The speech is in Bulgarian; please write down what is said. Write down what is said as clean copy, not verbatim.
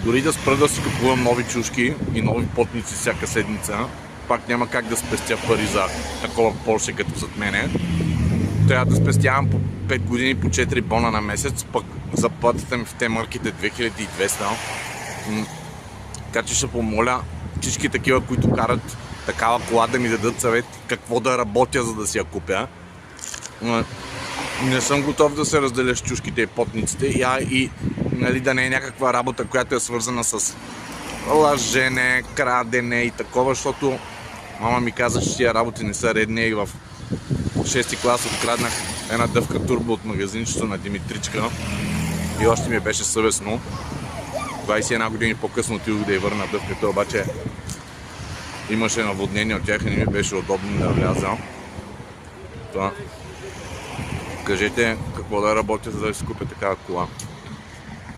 Дори да спра да си купувам нови чушки и нови потници всяка седмица, пак няма как да спестя пари за такова Порше като зад мене. Трябва да спестявам по 5 години по 4 бона на месец, пък заплатите ми в те марките 2200. Така че ще помоля всички такива, които карат такава кола, да ми дадат съвет какво да работя, за да си я купя. Не съм готов да се разделя с чушките и потниците и нали, да не е някаква работа, която е свързана с лъжене, крадене и такова, защото мама ми каза, че тия работи не са редни и в 6-ти клас откраднах една дъвка турбо от магазинчето на Димитричка и още ми беше съвестно. 21 години по-късно отидох да я върна дъвката, обаче имаше наводнение от тях и не ми беше удобно да вляза. Кажете какво да работя, за да си купя такава кола.